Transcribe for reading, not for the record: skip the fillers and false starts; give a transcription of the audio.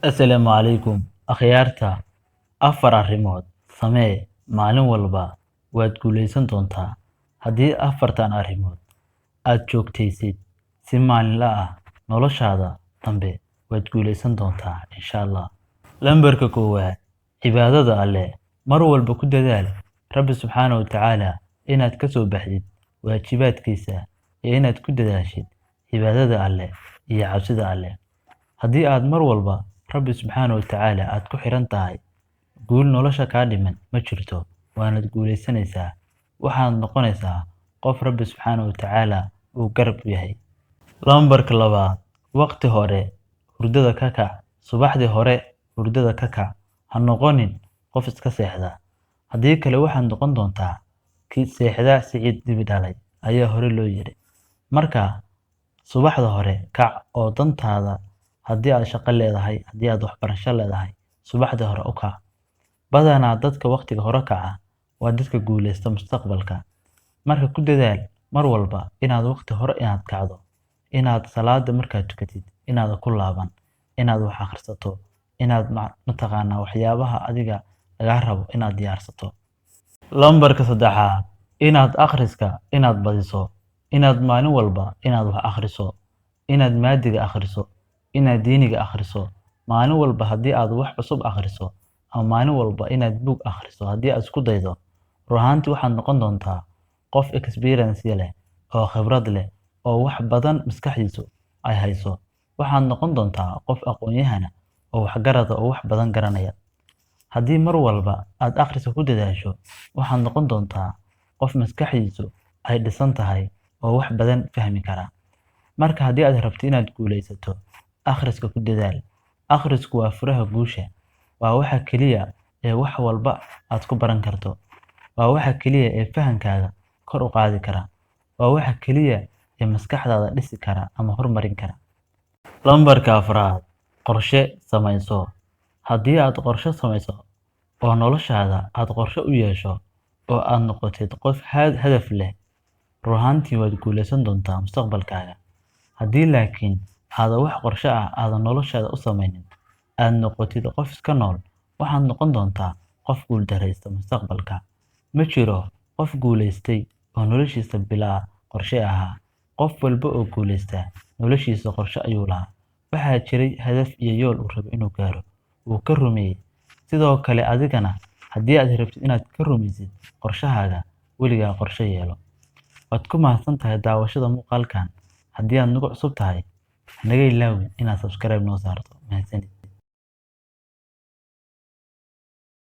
Assalaamu calaykum akhyaarta. Afar arrimood samee maalin walba waad guuleysan doontaa. Haddii afartan arrimood aad joogtaysid si maalinle ah noloshaada dambe waad guuleysan doontaa insha Allah. Lambarka koowaad, cibaadada Alle. Mar walba ku dadaal Rabbi subxaanahu wa tacaala inaad ka soo baxdid waajibaadkiisa iyo inaad ku dadaashid cibaadada Alle iyo cabsida Alle. Haddii aad mar walba Rabbi subxaanahu wa tacaala aad ku xiran tahay, guul nolosha kaa dhiman ma jirto, waanad guuleysanaysaa. Waxaad noqonaysaa qof Rabbi subxaanahu wa tacaala uu garab u yahay. Lambarka labaad, waqti hore hurdada ka kac. Subaxdii hore hurdada ka kac. Ha noqonin qof iska seexda. Haddii kale waxaad noqon doontaa kii seexda siciid dibi dhalay ayaa hore loo yiri. Marka subaxda hore kac oo dantaada, haddii aad shaqo leedahay, haddii aad waxbarasho leedahay, subaxdii hore u kac. Badanaa dadka waqtiga hore kaca waa dadka guuleysta mustaqbalka. Marka ku dadaal mar walba inaad waqti hore inaad kacdo, inaad salaada markaad tukatid inaad ku laaban, inaad wax akhrisato, inaad mataqaanaa waxyaabaha adiga laga rabo inaad diyaarsato. Lambarka saddexaad, inaad akhriska inaad badiso, inaad maalin walba inaad wax akhriso, inaad maadiga akhriso, inaad diiniga akhriso. Maalin walba haddii aad wax cusub akhriso ama maalin walba inaad book akhriso, haddii aad isku daydo, run ahaantii waxaad noqon doontaa qof experience leh oo khibrad leh oo wax badan maskaxdiisu ay hayso. Waxaad noqon doontaa qof aqoon-yahana oo waxgarada oo wax badan garanaya. Haddii mar walba aad akhriska ku dadaasho, waxaad noqon doontaa qof maskaxdiisu ay dhisan tahay oo wax badan fahmi kara. Marka haddii aad rabto inaad guuleysato, akhriska ku dadaal. Akhrisku waa furaha guusha. Waa waxa keliya ee wax walba aad ku baran karto. Waa waxa keliya ee fahankaaga kor u qaadi kara. Waa waxa keliya ee maskaxdaada dhisi kara ama horumarin kara. Lambarka afraad, qorshe samayso. Haddii aad qorshe samayso oo noloshaada aad qorshe u yeesho oo aad noqotid qof hadaf leh, run ahaantii waad guuleysan doontaa mustaqbalkaaga. Haddii laakiin aad wax qorshe ah aadan noloshaada u samaynin, aad noqotid qof iska nool, waxaad noqon doontaa qof guuldareysta mustaqbalka. Ma jiro qof guuleystay oo noloshiisa bilaa qorshe ahaa. Qof walba oo guuleysta noloshiisa qorshe ayuu lahaa. Waxaa jiray hadaf iyo yool uu rabo inuu gaaro, uu ka rumeeyay. Sidoo kale adigana haddii aad rabtid inaad ka rumeysid qorshahaaga, weligaa qorshe yeelo. Waad ku mahadsan tahay daawashada muuqaalkan. Haddii aad nagu cusub tahay, hanaga ilaawin inaad subscribe noo saarto. Mahadsanid.